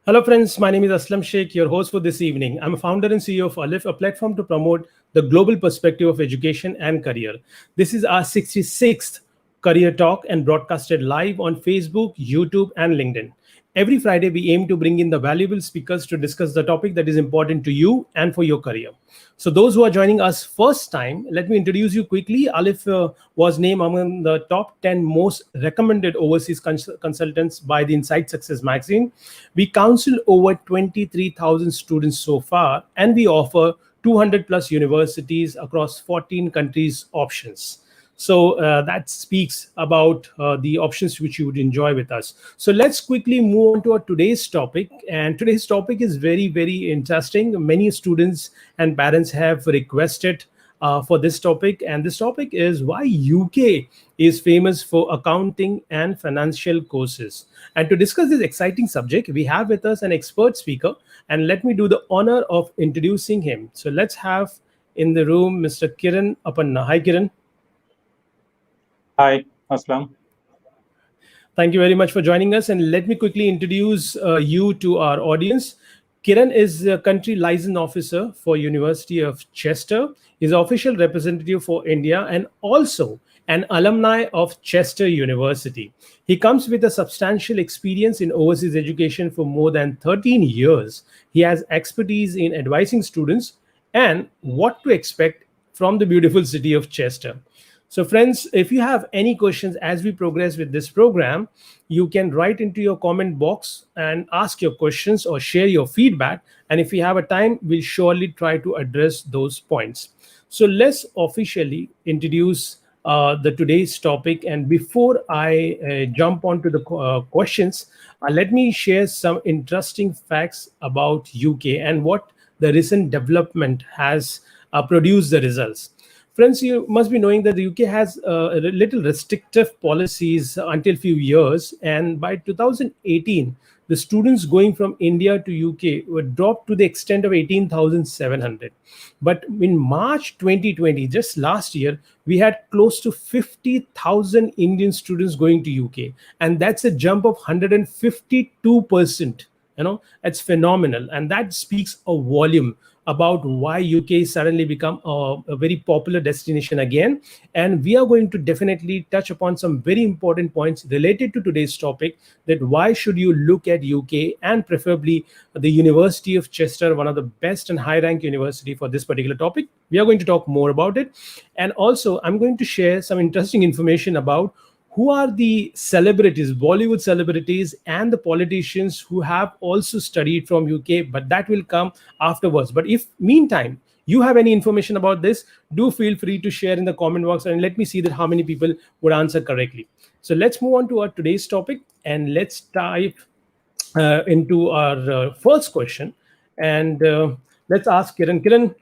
Hello, friends. My name is Aslam Sheikh, your host for this evening. I'm a founder and CEO of Alif, a platform to promote the global perspective of education and career. This is our 66th career talk and broadcasted live on Facebook, YouTube, and LinkedIn. Every Friday, we aim to bring in the valuable speakers to discuss the topic that is important to you and for your career. So, those who are joining us first time, let me introduce you quickly. Alif was named among the top 10 most recommended overseas consultants by the Insight Success magazine. We counsel over 23,000 students so far, and we offer 200 plus universities across 14 countries options. So that speaks about the options which you would enjoy with us. So let's quickly move on to our today's topic. And today's topic is very, very interesting. Many students and parents have requested for this topic, and this topic is why UK is famous for accounting and financial courses. And to discuss this exciting subject, we have with us an expert speaker, and let me do the honor of introducing him. So let's have in the room Mr. Kiran Apanna. Hi, Kiran. Hi, Aslam. Thank you very much for joining us. And let me quickly introduce you to our audience. Kiran is the country liaison officer for University of Chester. He's official representative for India and also an alumni of Chester University. He comes with a substantial experience in overseas education for more than 13 years. He has expertise in advising students and what to expect from the beautiful city of Chester. So, friends, if you have any questions as we progress with this program, you can write into your comment box and ask your questions or share your feedback. And if we have a time, we'll surely try to address those points. So, let's officially introduce the today's topic. And before I jump on to the questions, let me share some interesting facts about UK and what the recent development has produced the results. Friends, you must be knowing that the UK has a little restrictive policies until few years, and by 2018, the students going from India to UK were dropped to the extent of 18,700. But in March 2020, just last year, we had close to 50,000 Indian students going to UK, and that's a jump of 152%. It's phenomenal, and that speaks a volume about why UK suddenly become a very popular destination again. And we are going to definitely touch upon some very important points related to today's topic, that why should you look at UK and preferably the University of Chester, one of the best and high rank university for this particular topic. We are going to talk more about it. And also I'm going to share some interesting information about who are the celebrities, Bollywood celebrities, and the politicians who have also studied from UK, but that will come afterwards. But if meantime you have any information about this, do feel free to share in the comment box and let me see that how many people would answer correctly. So let's move on to our today's topic and let's dive into our first question. And let's ask Kiran. Kiran,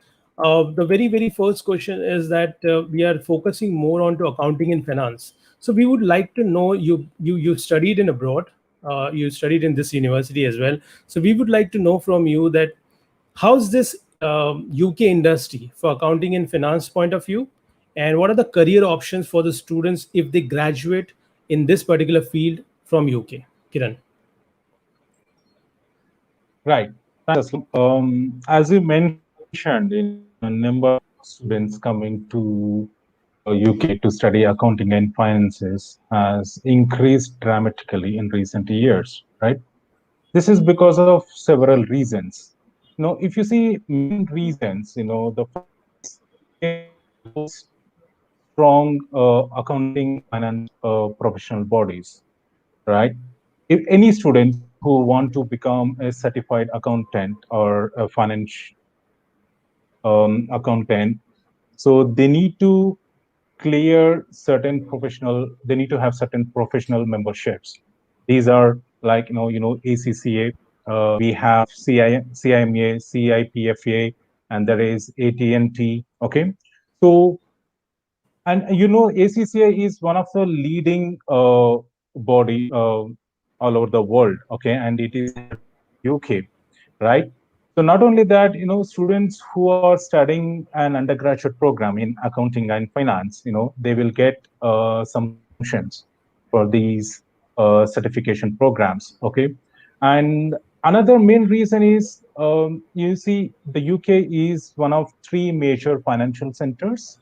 the very, very first question is that we are focusing more on to accounting and finance. So we would like to know you studied in abroad, you studied in this university as well. So we would like to know from you that how's this UK industry for accounting and finance point of view, and what are the career options for the students if they graduate in this particular field from UK? Kiran. Right. Thanks, Aslam. As you mentioned, a number of students coming to UK to study accounting and finances has increased dramatically in recent years, right? This is because of several reasons. If you see main reasons, the first is India boasts strong accounting and finance professional bodies, right? If any students who want to become a certified accountant or a financial accountant, so they need to clear certain professional, they need to have certain professional memberships. These are like, ACCA, we have CIMA, CIPFA, and there is AT&T. Okay. So, and ACCA is one of the leading body all over the world. Okay. And it is headquartered in UK, right? So not only that, students who are studying an undergraduate program in accounting and finance, they will get some exemptions for these certification programs. Okay. And Another main reason is, you see, the UK is one of three major financial centers.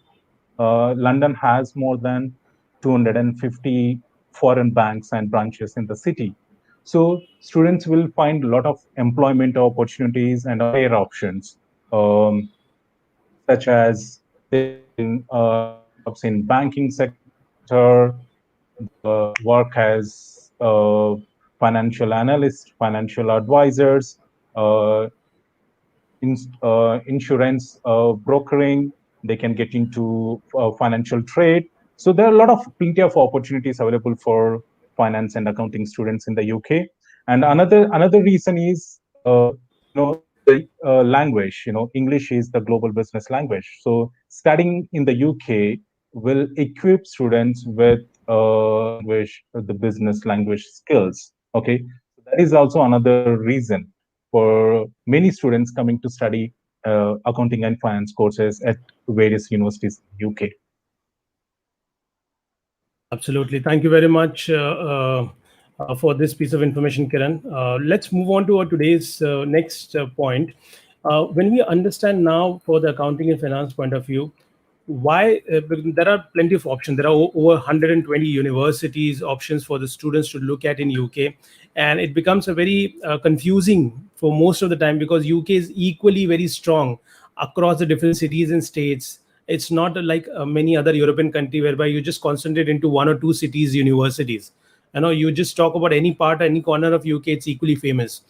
London has more than 250 foreign banks and branches in the city. So students will find a lot of employment opportunities and career options, um, such as they can get jobs in banking sector, work as financial analysts, financial advisors, uh, insurance brokering. They can get into financial trade. So there are a lot of plenty of opportunities available for finance and accounting students in the UK. And another reason is, the language. English is the global business language. So studying in the UK will equip students with language, the business language skills. Okay, so that is also another reason for many students coming to study accounting and finance courses at various universities in the UK. Absolutely. Thank you very much for this piece of information, Kiran. Let's move on to our today's next point. When we understand now for the accounting and finance point of view, why there are plenty of options. There are over 120 universities options for the students to look at in UK, and it becomes a very confusing for most of the time because UK is equally very strong across the different cities and states. It's not like many other European country whereby you just concentrate into one or two cities universities. You just talk about any part, any corner of UK, it's equally famous.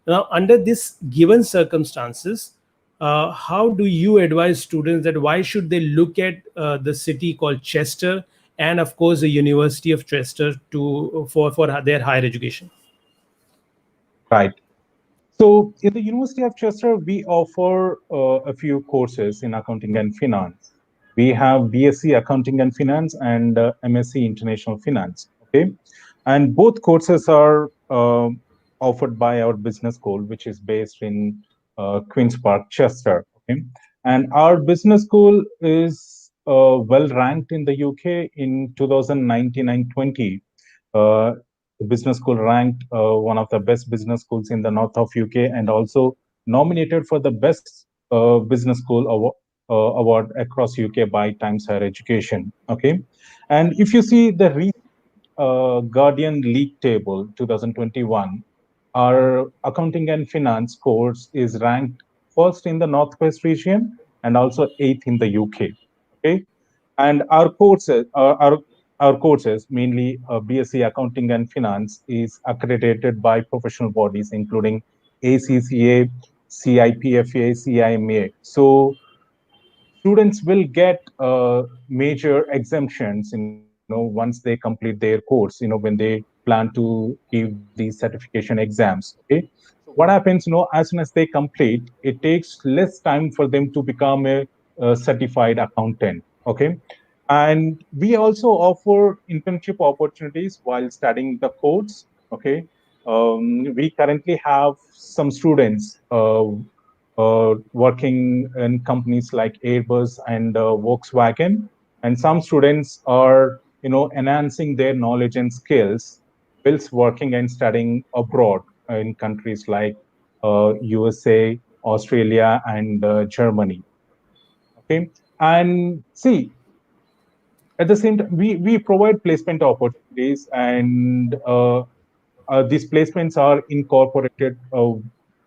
Now under this given circumstances, how do you advise students that why should they look at the city called Chester and of course the University of Chester to for their higher education? Right. So in the University of Chester, we offer a few courses in accounting and finance. We have BSc Accounting and Finance and MSc International Finance. Okay, and both courses are offered by our business school, which is based in Queens Park, Chester. Okay, and our business school is well ranked in the UK in 2019 and 20. Uh, the business school ranked one of the best business schools in the north of UK, and also nominated for the best business school award across UK by Times Higher Education. Okay, and if you see the Guardian League Table 2021, our accounting and finance course is ranked first in the Northwest region and also eighth in the UK. Okay, and our courses, mainly BSc Accounting and Finance, is accredited by professional bodies including ACCA, CIPFA, CIMA. So students will get major exemptions, once they complete their course, when they plan to give these certification exams. Okay, so what happens, as soon as they complete, it takes less time for them to become a certified accountant. Okay, and we also offer internship opportunities while studying the course. Okay, we currently have some students working in companies like Airbus and Volkswagen, and some students are, enhancing their knowledge and skills whilst working and studying abroad in countries like USA, Australia, and Germany. Okay, and see, at the same time, we provide placement opportunities, and these placements are incorporated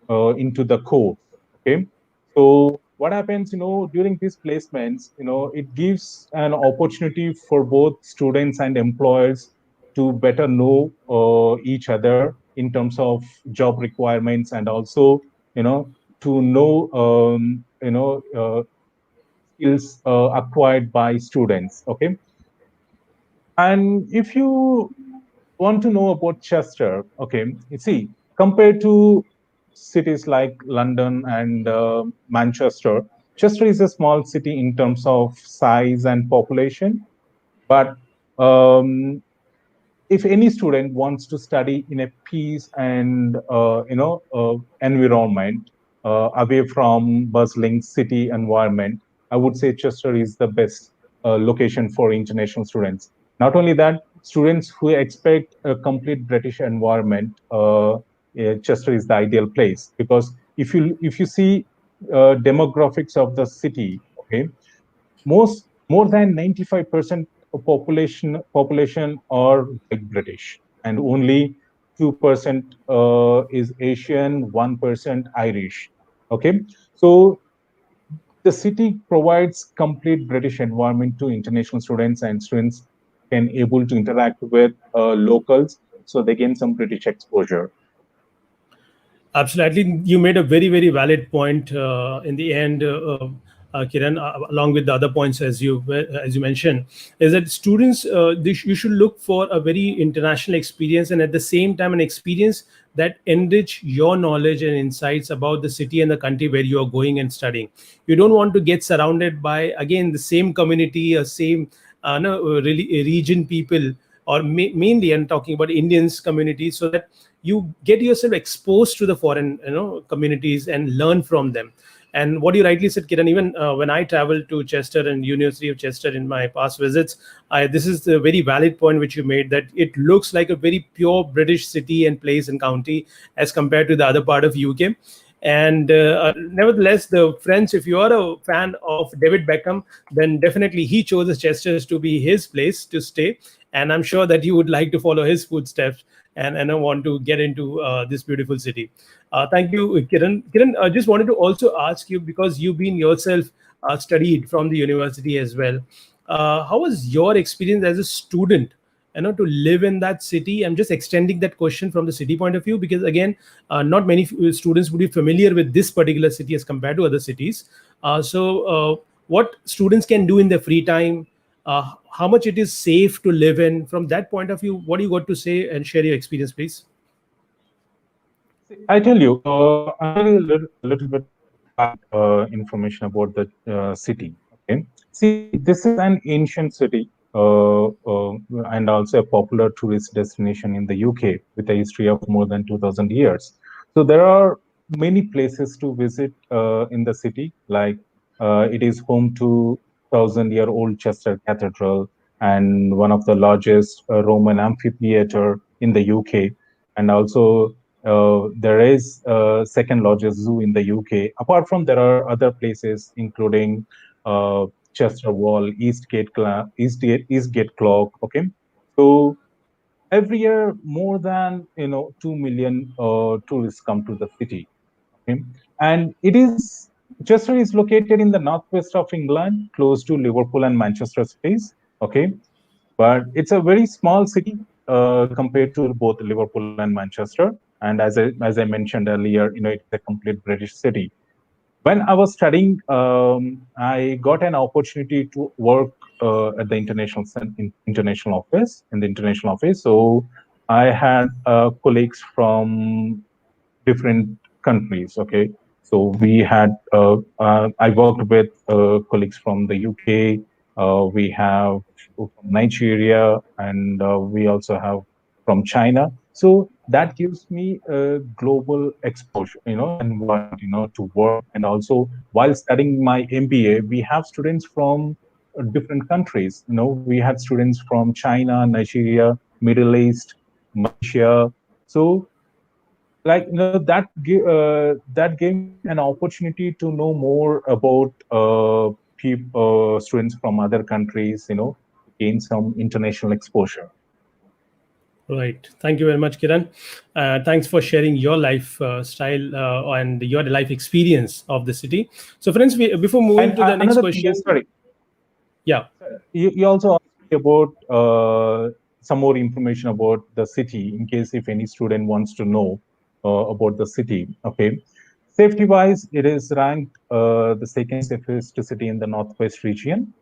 into the course. Okay, so what happens, during these placements, it gives an opportunity for both students and employers to better know each other in terms of job requirements, and also, to know, skills acquired by students. Okay, and if you want to know about Chester, okay, you see, compared to cities like London and Manchester, Chester is a small city in terms of size and population. But um, if any student wants to study in a peace and environment, away from bustling city environment, I would say Chester is the best location for international students. Not only that, students who expect a complete British environment, Chester is the ideal place, because if you see demographics of the city, okay, more than 95% of population are white British, and only 2% is Asian, 1% Irish. Okay, so the city provides complete British environment to international students, and students can able to interact with locals, so they gain some British exposure. Absolutely, you made a very very valid point in the end, Kiran, along with the other points as you mentioned, is that students you should look for a very international experience, and at the same time an experience that enrich your knowledge and insights about the city and the country where you are going and studying. You don't want to get surrounded by again the same community or same no, really region people, or mainly I'm talking about Indians community, so that you get yourself exposed to the foreign communities and learn from them. And what you rightly said, Kiran, even when I traveled to Chester and University of Chester in my past visits, this is the very valid point which you made, that it looks like a very pure British city and place and county as compared to the other part of UK. And nevertheless, the French, if you are a fan of David Beckham, then definitely he chose Chester's to be his place to stay. And I'm sure that you would like to follow his footsteps and I want to get into this beautiful city. Thank you, Kiran. Kiran, I just wanted to also ask you, because you've been yourself studied from the university as well. How was your experience as a student, to live in that city? I'm just extending that question from the city point of view, because again, not many students would be familiar with this particular city as compared to other cities. What students can do in their free time, how much it is safe to live in, from that point of view, what do you got to say, and share your experience, please? I tell you, I'll tell you a little bit information about the city. Okay, see, this is an ancient city, and also a popular tourist destination in the UK with a history of more than 2,000 years. So there are many places to visit in the city. Like it is home to thousand-year-old Chester Cathedral and one of the largest Roman amphitheater in the UK, and also there is second largest zoo in the UK. Apart from, there are other places including Chester Wall, Eastgate Clock. Okay, so every year more than 2 million tourists come to the city. Okay, and it is Chester is located in the northwest of England, close to Liverpool and Manchester cities. Okay, but it's a very small city compared to both Liverpool and Manchester. And as I mentioned earlier, it's a complete British city. When I was studying, I got an opportunity to work at the international office in the international office. So I had colleagues from different countries. Okay, so we had I worked with colleagues from the UK. We have from Nigeria, and we also have from China. So that gives me a global exposure, environment, to work. And also, while studying my MBA, we have students from different countries. We had students from China, Nigeria, Middle East, Malaysia. So that gave me an opportunity to know more about students from other countries, gain some international exposure. Right. Thank you very much, Kiran. Thanks for sharing your lifestyle and your life experience of the city. So, friends, before moving And to the next another thing question, is, sorry, yeah, you also asked me about some more information about the city, in case if any student wants to know about the city. Okay, safety wise, it is ranked the second safest city in the northwest region.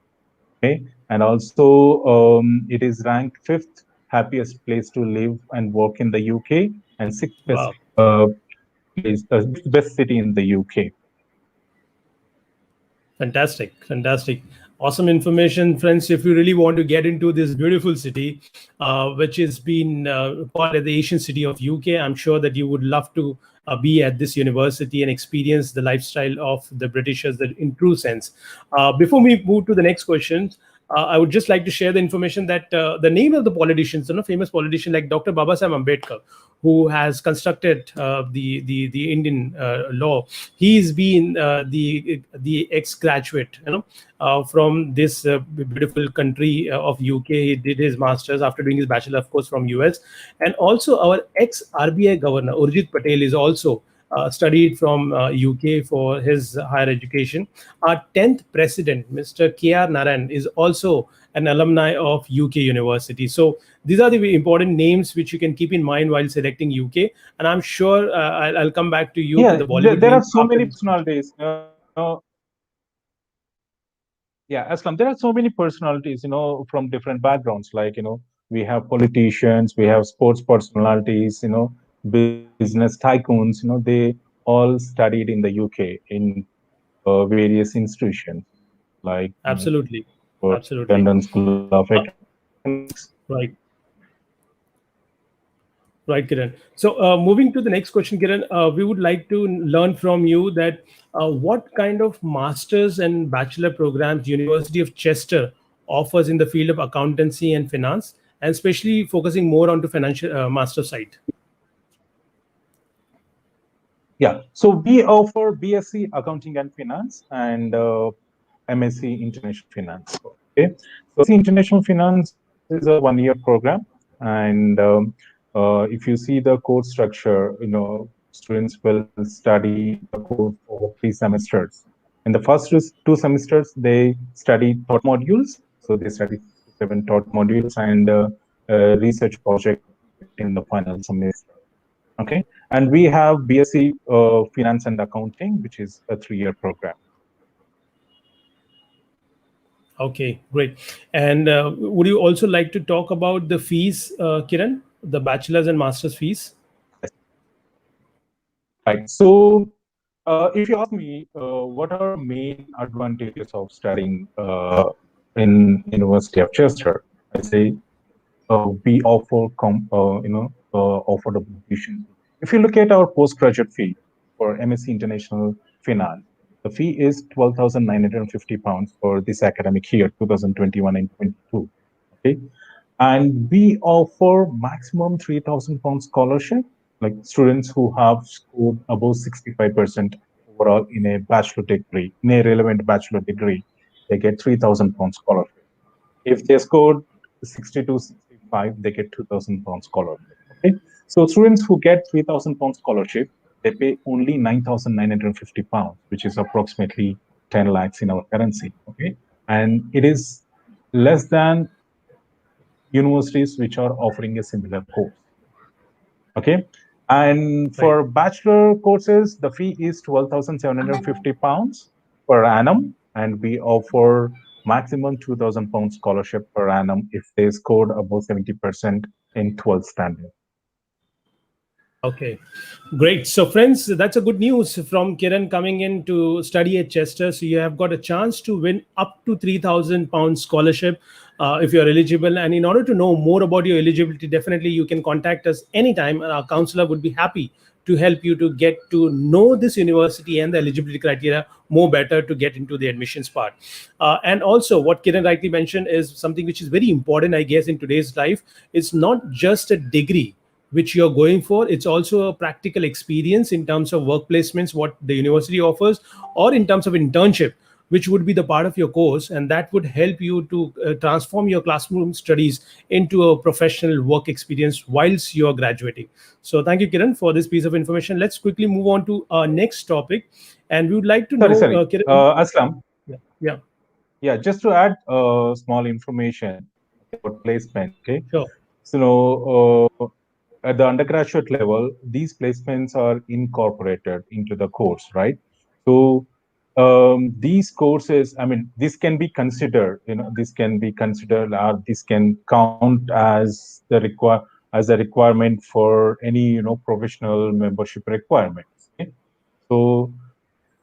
Okay, and also it is ranked fifth happiest place to live and work in the UK, and sixth best wow. best city in the UK. Fantastic, fantastic. Awesome information, friends. If you really want to get into this beautiful city, which has been called as the Asian city of UK, I'm sure that you would love to be at this university and experience the lifestyle of the Britishers in true sense. Before we move to the next question, I would just like to share the information that the name of the politicians, famous politician like Dr. Babasaheb Ambedkar, who has constructed the Indian law. He's been the ex-graduate, from this beautiful country of UK. He did his masters after doing his bachelor, of course, from US. And also our ex-RBI governor Urjit Patel is also studied from UK for his higher education. Our 10th president, Mr. K.R. Narayan, is also an alumni of UK University. So these are the important names which you can keep in mind while selecting UK. And I'm sure I'll come back to you to Yeah, the Bollywood there are names so after many this. personalities. Yeah, Aslam, there are so many personalities, from different backgrounds. Like, we have politicians, we have sports personalities, business tycoons, they all studied in the UK in various institutions, like, Absolutely. for Absolutely. London School of Uh, Economics. right. Right, Kiran. So, moving to the next question, Kiran, we would like to learn from you that what kind of masters and bachelor programs University of Chester offers in the field of accountancy and finance, and especially focusing more onto financial master side. Yeah, so we offer BSc Accounting and Finance and MSc International Finance. Okay, so International Finance is a 1-year program, and if you see the course structure, students will study the course over 3 semesters. In the first two semesters, they study thought modules, so they study 6 to 7 thought modules and research project in the final semester. Okay, and we have BSc Finance and Accounting, which is a 3-year program. Okay, great. And would you also like to talk about the fees, Kiran, the bachelor's and master's fees? Yes. Right. So, if you ask me, what are main advantages of studying in University of Chester? I say we offer affordable tuition. If you look at our postgraduate fee for MSc International Finance, the fee is £12,950 for this academic year, 2021 and 22. Okay, and we offer maximum £3,000 scholarship, like students who have scored above 65% overall in a bachelor degree, in a relevant bachelor degree, they get £3,000 scholarship. If they scored 60 to 65, they get £2,000 scholarship. Okay, so students who get £3,000 scholarship, they pay only £9,950, which is approximately 10 lakhs in our currency. Okay, and it is less than universities which are offering a similar course. Okay, and Right. for bachelor courses, the fee is £12,750 per annum, and we offer maximum £2,000 scholarship per annum if they scored above 70% in 12th standard. Okay, great. So, friends, that's a good news from Kiran coming in to study at Chester. So, you have got a chance to win up to £3,000 scholarship if you're eligible. And in order to know more about your eligibility, definitely you can contact us anytime, and our counselor would be happy to help you to get to know this university and the eligibility criteria more better to get into the admissions part. And also, what Kiran rightly mentioned is something which is very important, I guess, in today's life. It's not just a degree which you're going for, it's also a practical experience in terms of work placements what the university offers, or in terms of internship which would be the part of your course, and that would help you to transform your classroom studies into a professional work experience whilst you're graduating. So thank you, Kiran, for this piece of information. Let's quickly move on to our next topic, and we would like to know, Sorry, Kiran. Aslam. Yeah, yeah, Yeah, just to add small information about placement. Okay, sure. so at the undergraduate level, these placements are incorporated into the course, right? So these courses, I mean, this can be considered, this can be considered, or this can count as as a requirement for any, professional membership requirements. Okay? So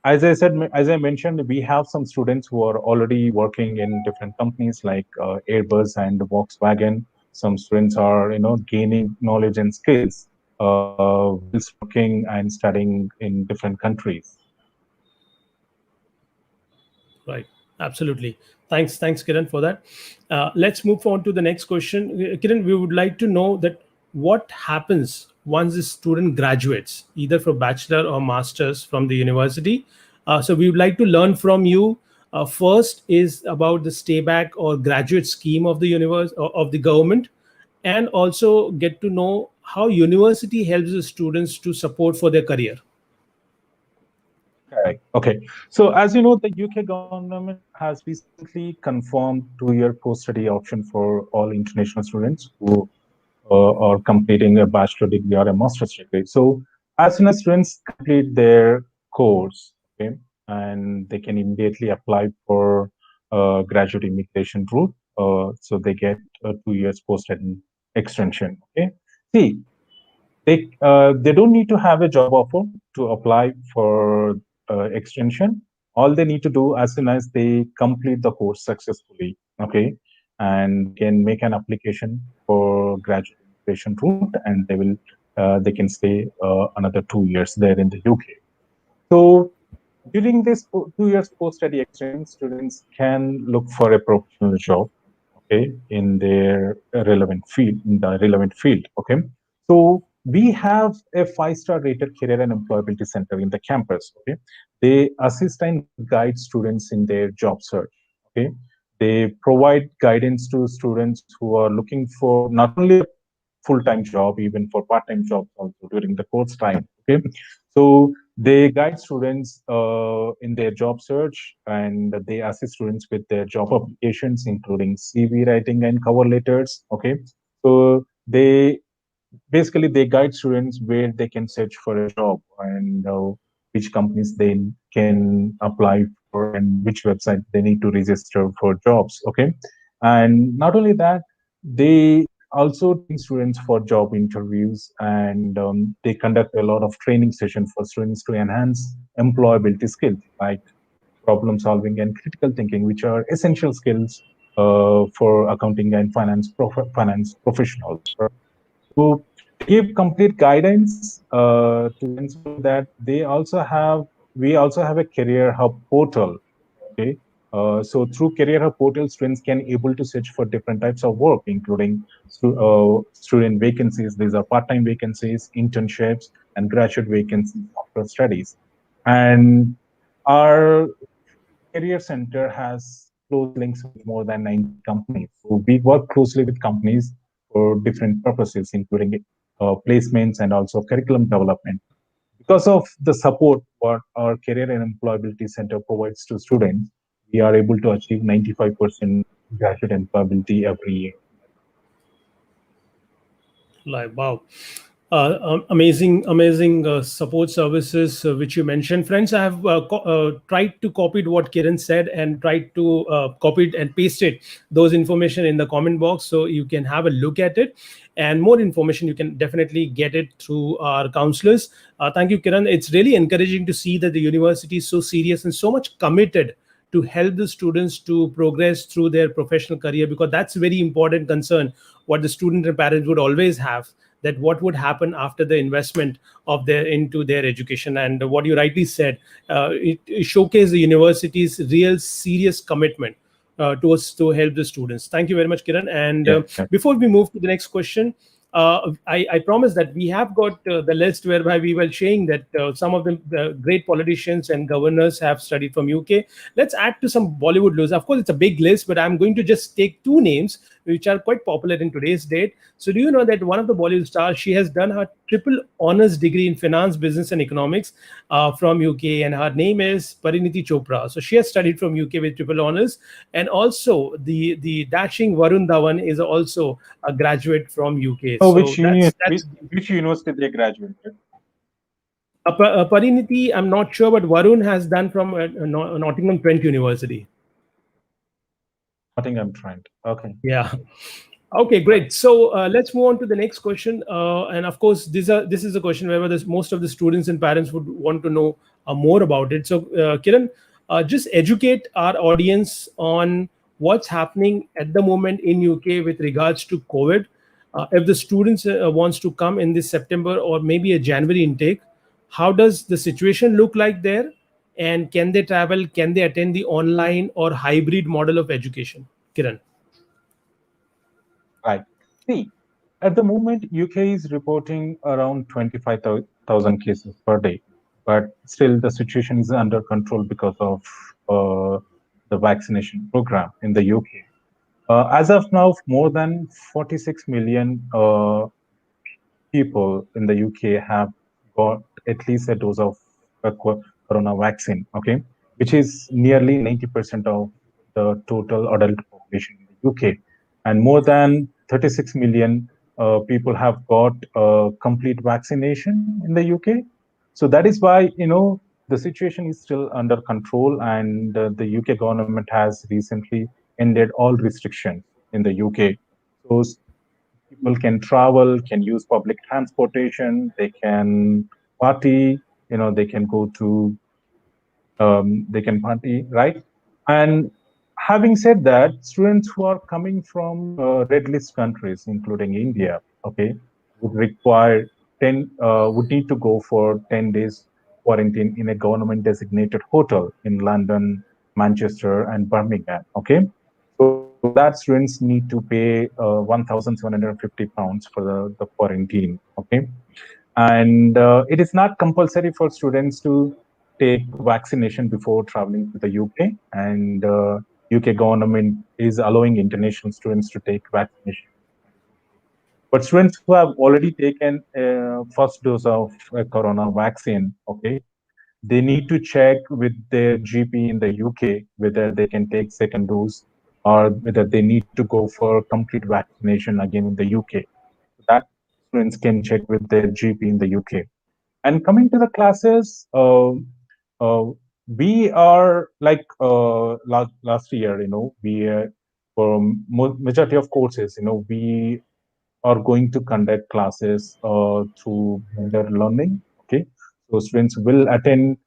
as I mentioned, we have some students who are already working in different companies like Airbus and Volkswagen. Some students are, gaining knowledge and skills whilst working and studying in different countries. Right. Absolutely. Thanks, Kiran, for that. Let's move on to the next question. Kiran, we would like to know that what happens once the student graduates, either for bachelor or masters from the university. So we would like to learn from you. First is about the stayback or graduate scheme of the universe of the government, and also get to know how university helps the students to support for their career. Correct. Okay. So as you know, the UK government has recently confirmed 2-year post-study option for all international students who are completing a bachelor degree or a master's degree. So as soon as students complete their course, okay, and they can immediately apply for graduate immigration route. So they get 2 years post-study extension. Okay. See, they don't need to have a job offer to apply for extension. All they need to do as soon as they complete the course successfully, okay, and they can make an application for graduate immigration route, and they can stay another 2 years there in the UK. So during this 2 years post-study extension, students can look for a professional job, okay, in their relevant field, okay. So we have a 5-star rated career and employability center in the campus, okay. They assist and guide students in their job search, okay. They provide guidance to students who are looking for not only a full-time job, even for part-time jobs also during the course time, okay. So they guide students in their job search, and they assist students with their job applications, including CV writing and cover letters. Okay, so they guide students where they can search for a job, and which companies they can apply for, and which website they need to register for jobs. Okay, and not only that, they also train students for job interviews, and they conduct a lot of training sessions for students to enhance employability skills like problem solving and critical thinking, which are essential skills for accounting and finance professionals. Right? So they give complete guidance to ensure that we also have a career hub portal. Okay. So through Career Hub portal, students can able to search for different types of work, including student vacancies. These are part-time vacancies, internships, and graduate vacancies after studies. And our career center has close links with more than 90 companies. So we work closely with companies for different purposes, including placements and also curriculum development. Because of the support what our Career and Employability Center provides to students, we are able to achieve 95% graduate employability every year. Like, wow. Amazing support services which you mentioned, friends. I have tried to copy what Kiran said and tried to copy it and paste it those information in the comment box, so you can have a look at it, and more information you can definitely get it through our counselors. Thank you, Kiran. It's really encouraging to see that the university is so serious and so much committed to help the students to progress through their professional career, because that's a very important concern what the student and parents would always have, that what would happen after the investment of their into their education. And what you rightly said, it showcased the university's real serious commitment to us to help the students. Thank you very much, Kiran. And Yeah, yeah. before we move to the next question, I promise that we have got the list whereby we were saying that some of the great politicians and governors have studied from UK. Let's add to some Bollywood list. Of course, it's a big list, but I'm going to just take two names which are quite popular in today's date. So, do you know that one of the Bollywood stars, she has done her triple honors degree in finance, business, and economics from UK, and her name is Pariniti Chopra. So, she has studied from UK with triple honors, and also the dashing Varun Dhawan is also a graduate from UK. So So that's which university they graduated? Pariniti. I'm not sure, but Varun has done from Nottingham Trent University. Nottingham Trent. Okay. Yeah. Okay, Right. great. So let's move on to the next question. And of course, this is a question where most of the students and parents would want to know more about it. So, Kiran, just educate our audience on what's happening at the moment in UK with regards to COVID. If the students wants to come in this September or maybe a January intake, how does the situation look like there? and can they travel? Can they attend the online or hybrid model of education? Kiran. Right. See, at the moment, UK is reporting around 25,000 cases per day, but still the situation is under control because of uh, the vaccination program in the UK. As of now, more than 46 million people in the UK have got at least a dose of a corona vaccine, okay, which is nearly 90% of the total adult population in the UK. And more than 36 million people have got complete vaccination in the UK. So that is why, the situation is still under control, and the UK government has recently ended all restrictions in the UK. So people can travel, can use public transportation, they can party, they can go to, they can party, right? And having said that, students who are coming from red list countries, including India, okay, would require 10, would need to go for 10 days quarantine in a government designated hotel in London, Manchester, and Birmingham, okay? So for that, students need to pay £1,750 for the quarantine, okay? And it is not compulsory for students to take vaccination before traveling to the UK. And UK government is allowing international students to take vaccination. But students who have already taken first dose of corona vaccine, okay, they need to check with their GP in the UK whether they can take second dose or whether they need to go for complete vaccination again in the UK. That students can check with their GP in the UK. And coming to the classes, uh, we are like last year, we for majority of courses, we are going to conduct classes through blended learning. Okay, so students will attend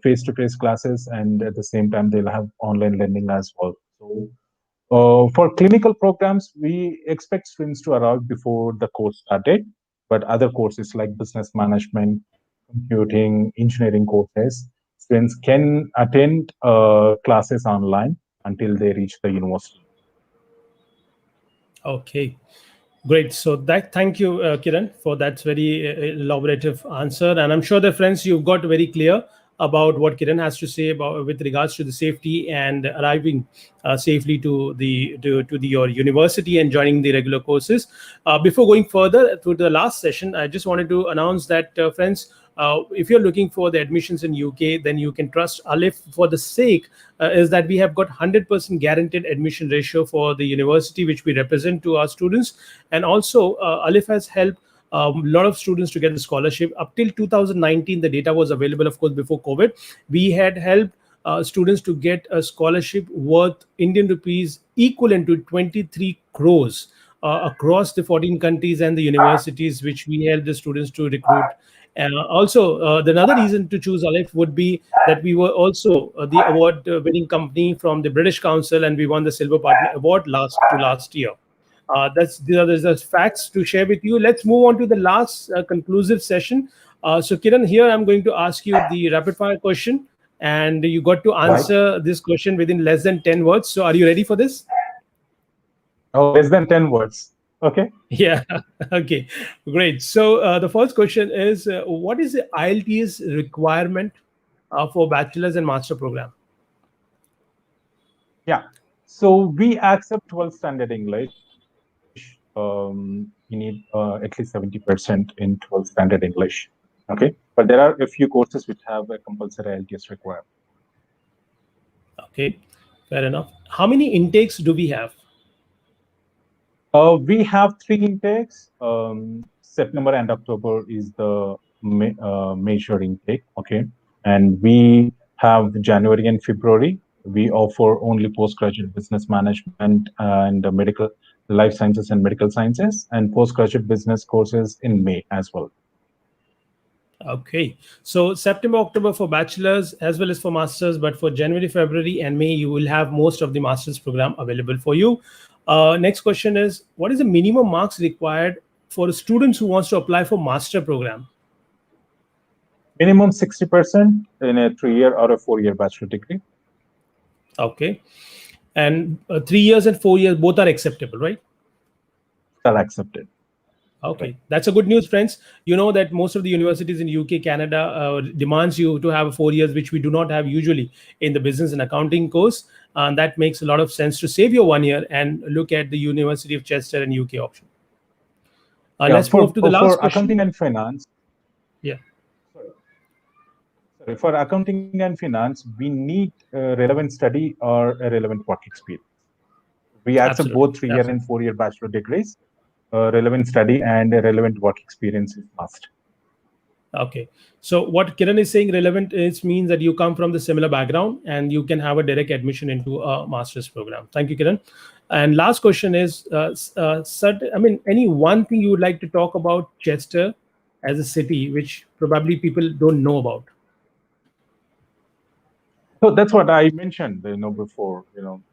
face-to-face classes, and at the same time they'll have online learning as well. So for clinical programs, we expect students to arrive before the course started, but other courses like business management, computing, engineering courses, students can attend classes online until they reach the university. Okay. Great. So that thank you, Kiran, for that very elaborative answer. And I'm sure that friends, you've got very clear about what Kiran has to say about with regards to the safety and arriving safely to your university and joining the regular courses. Before going further to the last session, I just wanted to announce that friends. If you're looking for the admissions in UK, then you can trust Alif for the sake is that we have got 100% guaranteed admission ratio for the university which we represent to our students, and also Alif has helped a lot of students to get the scholarship. Up till 2019, the data was available, of course, before COVID. We had helped students to get a scholarship worth Indian rupees equivalent to 23 crores across the 14 countries and the universities which we help the students to recruit. Also, the another reason to choose Aleph would be that we were also the award winning company from the British Council, and we won the Silver Partner Award last year. There's the facts to share with you. Let's move on to the last conclusive session. So, Kiran, here I'm going to ask you the rapid fire question, and you got to Right? answer this question within less than 10 words. So, are you ready for this? Oh, less than 10 words. Okay. Yeah. Okay. Great. So the first question is, what is the IELTS requirement for bachelor's and master program? Yeah. So we accept 12th standard English. You need at least 70% in 12th standard English. Okay. But there are a few courses which have a compulsory IELTS requirement. Okay. Fair enough. How many intakes do we have? We have three intakes. September and October is the major intake. Okay. And we have January and February. We offer only postgraduate business management and medical life sciences and medical sciences, and postgraduate business courses in May as well. Okay. So September, October for bachelor's as well as for masters, but for January, February, and May, you will have most of the master's program available for you. Next question is, what is the minimum marks required for students who wants to apply for master program? Minimum 60% in a 3-year or a 4-year bachelor degree. Okay. And 3 years and 4 years both are acceptable, right? Shall accepted. Okay, Right. that's a good news, friends. You know that most of the universities in UK, Canada demands you to have 4 years, which we do not have usually in the business and accounting course. And that makes a lot of sense to save your 1 year and look at the University of Chester and UK option. Yeah, Let's move to the last for question. accounting and finance. Yeah, Sorry, sorry. For accounting and finance, we need a relevant study or a relevant work experience. We accept absolutely. both 3-year and Absolutely. 4-year bachelor degrees. Relevant study and a relevant work experience is must. Okay. So what Kiran is saying relevant is means that you come from the similar background and you can have a direct admission into a master's program. Thank you, Kiran. And last question is, I mean, any one thing you would like to talk about Chester as a city, which probably people don't know about? So that's what I mentioned, before.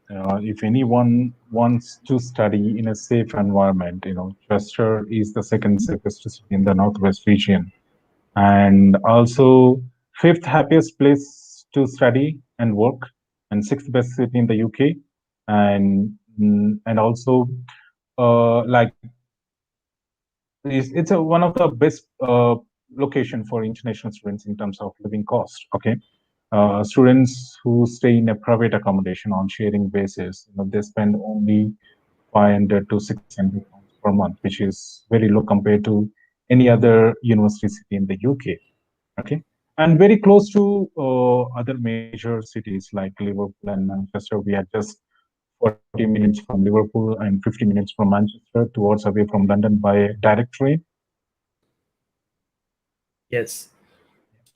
If anyone wants to study in a safe environment, Chester is the second safest city in the Northwest region, and also fifth happiest place to study and work, and sixth best city in the UK, and also like it's one of the best location for international students in terms of living cost. Okay, students who stay in a private accommodation on sharing basis, they spend only 500 to 600 pounds per month, which is very low compared to any other university city in the UK. Okay, and very close to other major cities like Liverpool and Manchester. We are just 40 minutes from Liverpool and 50 minutes from Manchester, towards away from London by direct train. Yes.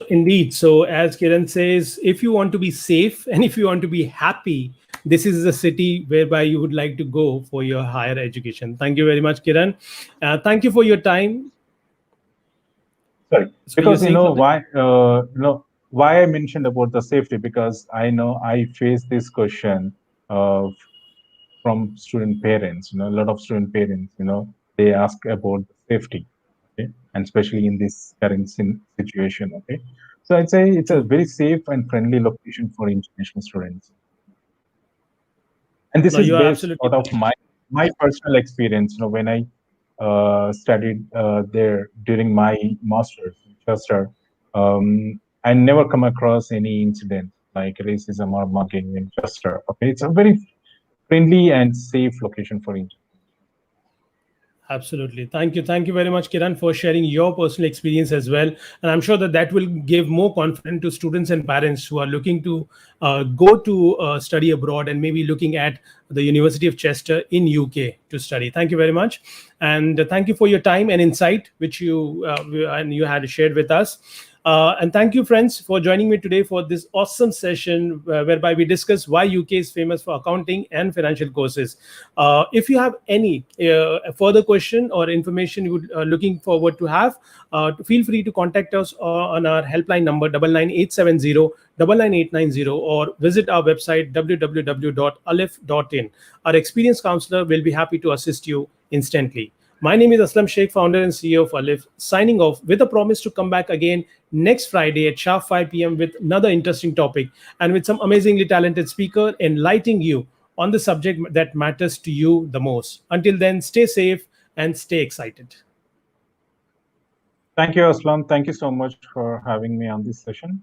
Indeed. So, as Kiran says, if you want to be safe and if you want to be happy, this is the city whereby you would like to go for your higher education. Thank you very much, Kiran. Thank you for your time. Sorry, So, you're because saying something? why I mentioned about the safety, because I know I face this question uh, from student parents. A lot of student parents, they ask about the safety, okay, and especially in this current situation. Okay, so I'd say it's a True. very safe and friendly location for international students, and this No, is you are based absolutely out of my personal experience. When I studied there during my master's in Chester, I never come across any incident like racism or mugging in Chester. Okay, it's a very friendly and safe location for India. absolutely. Thank you. Thank you very much, Kiran, for sharing your personal experience as well. And I'm sure that that will give more confidence to students and parents who are looking to go to study abroad and maybe looking at the University of Chester in UK to study. Thank you very much, and thank you for your time and insight which you had shared with us. And thank you, friends, for joining me today for this awesome session whereby we discuss why UK is famous for accounting and financial courses. If you have any further question or information you would looking forward to have, feel free to contact us on our helpline number 99870 99890, or visit our website www.alif.in. Our experienced counselor will be happy to assist you instantly. My name is Aslam Sheikh, founder and CEO of Alif, signing off with a promise to come back again next Friday at sharp 5 p.m. with another interesting topic and with some amazingly talented speaker enlightening you on the subject that matters to you the most. Until then, stay safe and stay excited. Thank you, Aslam. Thank you so much for having me on this session.